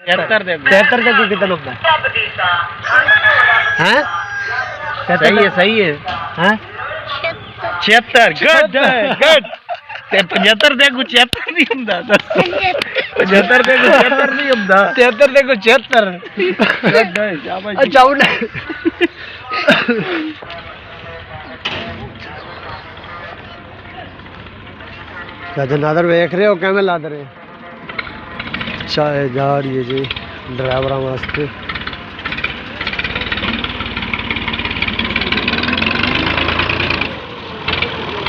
73 ਦੇ 73 ਦੇ ਕਿੰਨਾ ਹੁੰਦਾ ਹੈ? सही है हैं 76 गुड गुड ते 75 ਦੇ ਕੁ 76 ਨਹੀਂ ਹੁੰਦਾ 75 ਦੇ ਕੁ 76 ਨਹੀਂ ਹੁੰਦਾ 73 ਦੇ 76 ਗੁੱਡ ਸ਼ਾਬਾਸ਼ अच्छा उन्हें नादर वेख रहे हो कैमें लाद रहे चाय जा रही है जी ड्राइवर वास्ते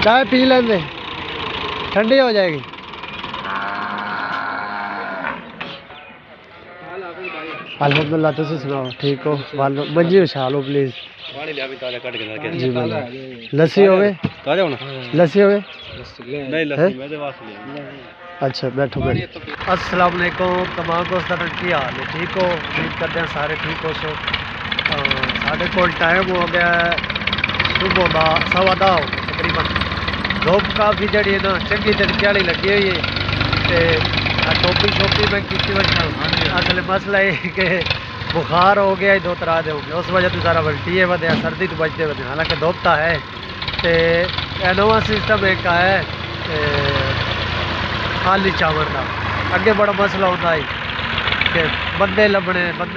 चाय पी लेंगे ठंडी हो जाएगी अल्हम्दुलिल्लाह तुम सुनाओ ठीक हो मंजी उछालो प्लीज जी लस्सी होवे लस्सी होवे अच्छा बैठो बैठो अस्सलाम वालेकुम तमाम दोस्तों की हाल है ठीक हो उम्मीद करते हैं सारे ठीक हो सो साढ़े को टाइम हो गया सुबह का 10:15 तकरीबन धुप काफ़ी जड़ी है ना चंगी तरीके वाली लगी हुई है टोपी शोपी मैं की बैठा असल मसला ये कि बुखार हो गया 2-3 दिन हो गए उस वजह तो सारा वल्टी है बदे सर्दी तो बचते बदे हालांकि धुप है तो नवा सिस्टम एक है खाली चावल का अगे बड़ा मसला होता है कि बंदे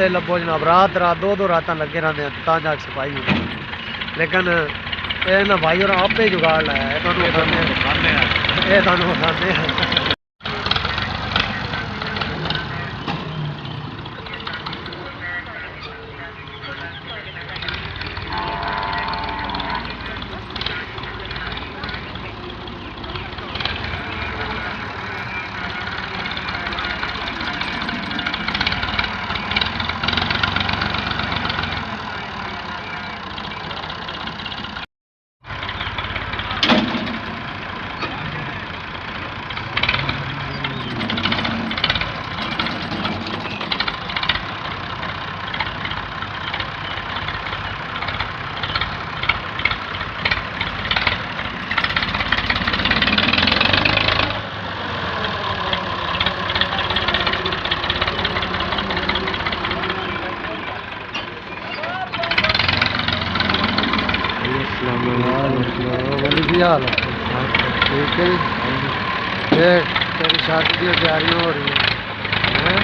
लभो जनाब रात 2 रात लगे रहते हैं तो जाके सफाई होती लेकिन ये ना भाई और आपे जुगाड़ लाया है खाने हाल ठीक है तेरी शादी की तैयारियां हो रही हैं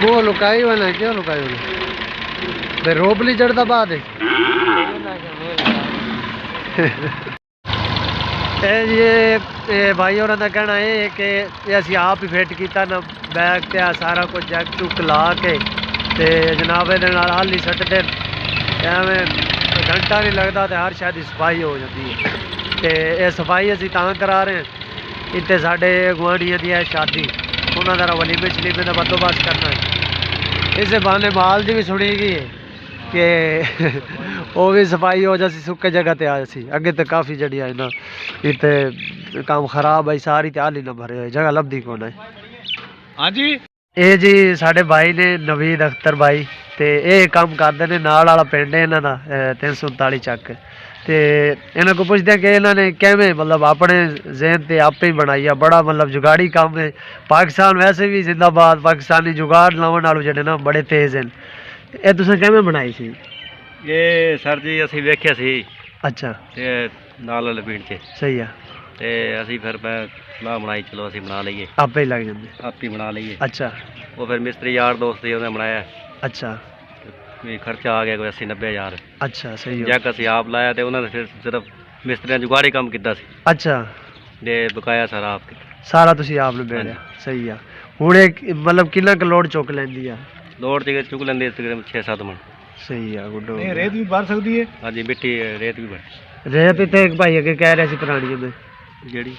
वो लुकाई वाला क्यों लुकाई वाला रोबली चढ़ता बाद ये भाई और कहना है कि असी आप ही फिट किया ना बैग ते सारा कुछ जग चुक ला के जनाब ये हाल ही सटते एवं घंटा नहीं लगता तो हर शायद सफाई हो जाती है तो ये सफाई असी तां करा रहे हैं इतने साढ़े गुआढ़ियाँ की है शादी उन्होंने जरा वलीमे शलीमे का बंदोबस्त करना है इस बहाने माल की भी सुनी गई है कि वो भी सफाई हो जाती सुखे जगह ते आ सी अगे तो काफ़ी जड़ी है ना इतने काम खराब है सारी हाल ही ना भरे हुए जगह लभदी कौन है। हाँ जी ये जी साढ़े भाई ने नवीद अख्तर भाई तो ये काम करते हैं नाल वाला पिंड है इन्हों का 339 चक तो इन्हों को पुछते हैं कि इन्होंने किवें मतलब अपने जहन से आपे ही बनाई है बड़ा मतलब जुगाड़ी काम है पाकिस्तान वैसे भी जिंदाबाद पाकिस्तानी जुगाड़ लाने वालों जो ना बड़े तेज़ हैं ये तुसें किवें बनाई सी? ये सर जी असीं वेख्या सी अच्छा ते नाल वाले पिंड च सही है ते असीं फिर मैं सलाह बनाई चलो असीं बना लईए आपे ही लग जाते आप ही बना लईए अच्छा वो फिर मिस्त्री यार दोस्त ही उन्हें बनाया अच्छा कोई खर्चा आ गया कोई 80-90 हज़ार अच्छा सही हो जग असीं आप लाया तो उन्होंने फिर सिर्फ मिस्त्री ने जुगाड़ी काम किया अच्छा ते बकाया सारा आप सारा तुसीं आप ने बेड़िया सही है हुण मतलब कितना क लोड चुक लैंदी है लोड चुक लेंगे तकरीबन 6-7 मन सही है गुड रेत भी भर सकती है हाँ जी मिट्टी रेत भी भर रेत इतने एक भाई अगे कह रहे सी पुरानी में जेड़ी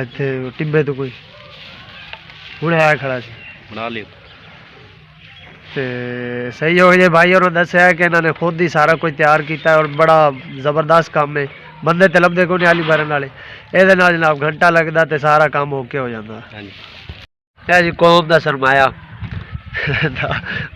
इत्थे टिब्बे तो कोई हुण है खड़ा सी बना लियो ते सही हो गया भाई और दस्या कि इन्होंने खुद ही सारा कुछ तैयार किया और बड़ा ज़बरदस्त काम है बंदे तो लभदे कोई आली भरन वाले ये जनाब घंटा लगता तो सारा काम ओके हो जाता है जी कौम का सरमाया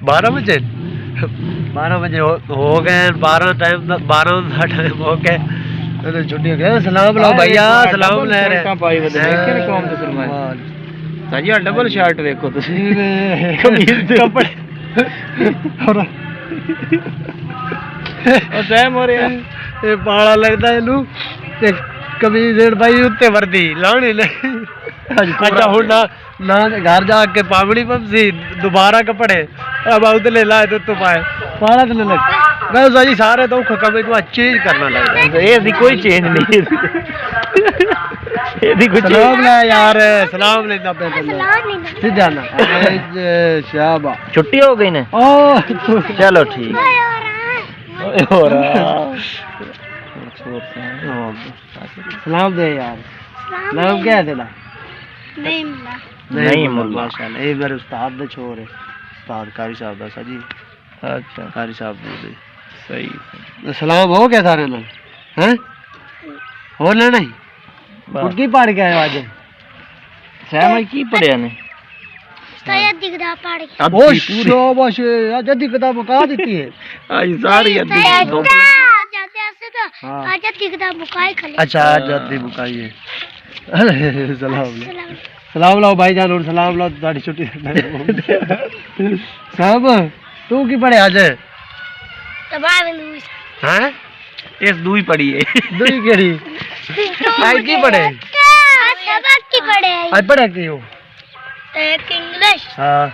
12 बजे हो गए 12 का टाइम हो गया अरे छुट्टी गया सलाम लो भैया सलाम ले रहे हैं भाई बदे किन कौम दे सलमान साजी डबल शर्ट देखो तुसी कमीज दे कपड़े और सैम हो रहा ये पाला लगदा है इनू ते कमीज देड़ भाई उत्ते वर्दी लाणी ले अच्छा हुन ना घर जाके पावड़ी पमसी दोबारा कपड़े अब उतले लाए तो पाए पाला तो लग मैं साजी सारे तो कम इनू चेंज करना लगदा ए दी कोई चेंज नहीं ए दी कुछ सलाम ले यार सलाम लेना पे सीधा ना शाबा छुट्टी हो गई ने ओ चलो ठीक हो रहा सलाम दे यार नाम क्या है तेरा नहीं मुल्ला माशाल्लाह ये मेरे उस्ताद दे छोर है उस्ताद कारी साहब दा साजी अच्छा कारी साहब दे सही सलाम हो गया सारे नाल हैं हो लेना ही कुर्ती पाड़ के आए आज सैम की पढ़िया ने शायद दिखदा पड़ गया ओ शाबाश आज अद्धी किताब मुका देती है आई सारी अद्धी जाते ऐसे तो हाँ। आज दिखदा मुकाई खले अच्छा आज अद्धी मुकाई है अरे सलाम सलाम लाओ भाईजान और सलाम लाओ तुम्हारी छुट्टी साहब तू की पढ़े आज तबाह में लूस हैं इस दूई पड़ी है दुई केड़ी आज की पढ़े सबक की पढ़े आज पढ़े की हो एक इंग्लिश हाँ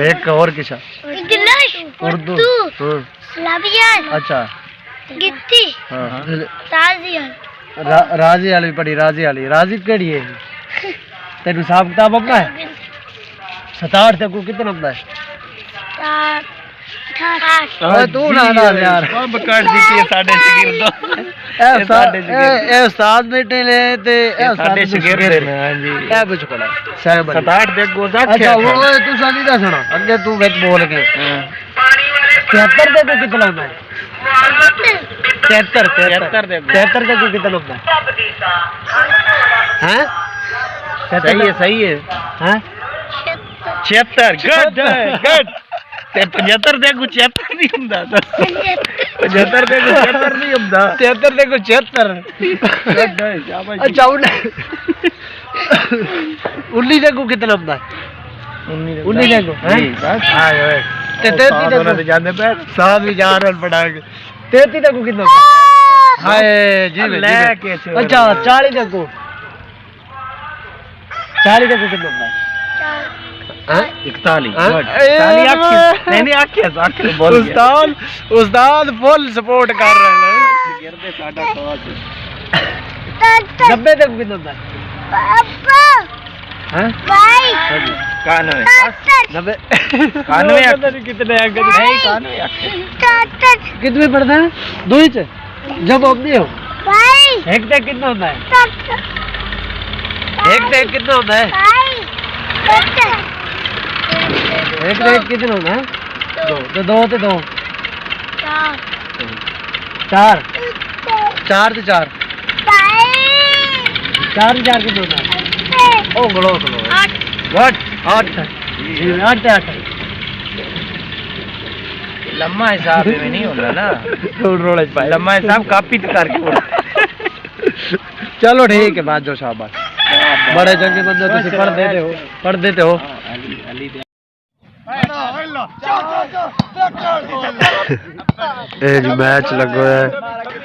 एक और किसा इंग्लिश उर्दू हाँ, स्लावियन अच्छा गिट्टी हाँ ताजियन राजी वाली पढ़ी राजी केड़ी है तेन हिसाब किताब अपना है 67 तक को कितना अपना है ओए तू ना ना यार अब काट दी थी साडे शगिर्द ए उस्ताद बेटे ले ते ए साडे शगिर्द ने हां जी ए बिच पड़ा साहब 67 देख गोजा अच्छा वो तू सादी दा सुना अगे तू विच बोल के 73 दे को कितना है 73 दे 73 दे को कितना है हैं सही है हैं 76 गुड ते 75 दे को 76 नहीं हुंदा 75 दे को 76 नहीं हुंदा 73 दे को 76 अच्छा 19 दे को कितना होता है 19 दे को हैं हां ओए ते 33 दे को जाने पे साथ भी जा रहे पढ़ा के 33 दे को कितना होता है हाय जी लेके अच्छा 40 दे को 40 दे को कितना होता है 41 नहीं आखिर बोल उस्ताद फुल सपोर्ट कर रहे हैं गिरदे साडा खास 90 तक कितना होता है पापा हैं भाई 90 91 कितने नहीं 91 कितने पढ़ते हैं दो ही से जब अपनी हो भाई एक तक कितना होता है एक तक कितना होता है एक तक कितना होता है दो तो दो चार चार तो चार चार कितना होता है ओ गलो आठ आठ लम्मा हिसाब में नहीं होता ना रोले पाए लम्मा हिसाब कापी तो करके चलो ठीक है बात जो शाबाश बड़े चंगे बंदे तुम पढ़ देते हो एक मैच लगो है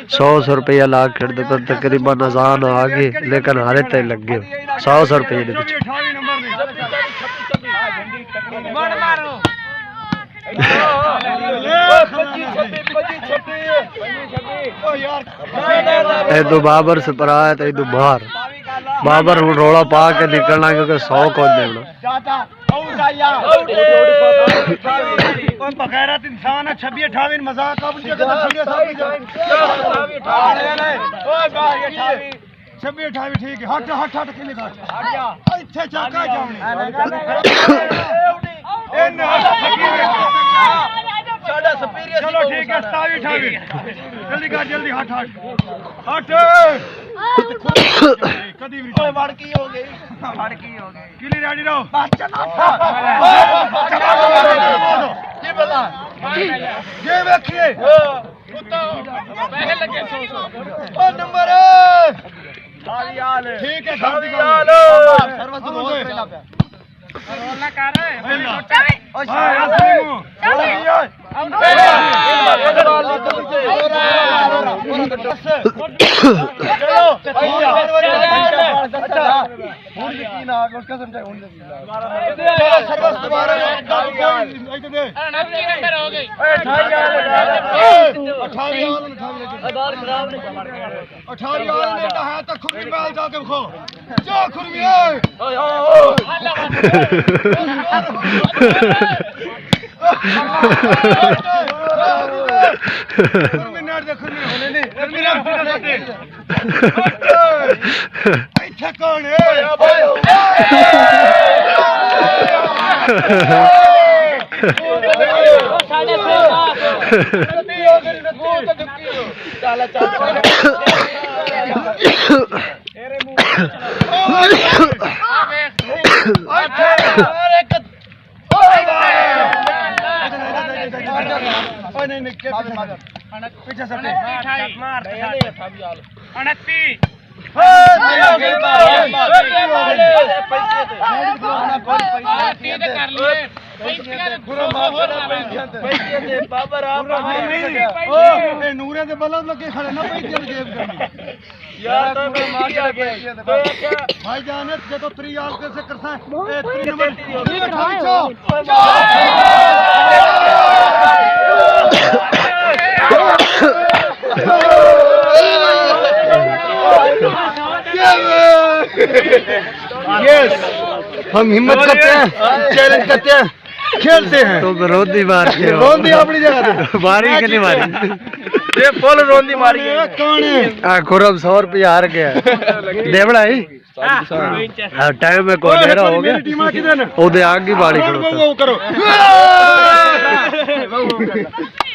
100 रुपया ला खेलते पर तकरीबन अजान आ गई लेकिन हारे तक लग गए 100 रुपये दे पिछे ए बाबर से परा है तो बाहर बाबर हूँ रोला पा के निकलना क्योंकि 100 कौन देना बगैरत इंसान है 26 28 मजाक अब उनके कहना 26 28 ठीक है हट हट हट के निकाल हट जा ਇੱਥੇ ਚਾਕਾ ਜਾਉਣੀ ਸਾਡਾ ਸੁਪੀਰੀਅਰ ਚਲੋ ਠੀਕ ਹੈ 27 28 ਜਲਦੀ ਕਰ ਜਲਦੀ ਹਟ ਹਟ ਹਟ ਕਦੀ ਵੀ ਓਏ ਵੜ ਕੀ ਹੋ ਗਈ ਕਿਲੀ ਰੈਡੀ ਰਹੋ ਕੀ ਬਲਾ ये देखिए ओ नंबर ठीक है सर्वस नूरे दे बल्ब लगे खड़े ना पैसे जेब करनी यार तो भाई जान जो 3 आल कैसे करसा है 3 नंबर यस हम हिम्मत करते हैं चैलेंज करते हैं खेलते हैं तो रोंदी मार के रोंदी अपनी जगह पे मारी कि नहीं मारी ये फुल रोंदी मारी है कौन है खुरम 100 रुपया हार गया देवड़ा ही टाइम में को डेरा हो गया ओदे आग की बाड़ी वो करो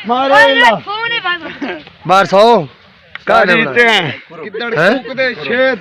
मारे फोन है भाई बार 100 का जीते हैं कितने छेद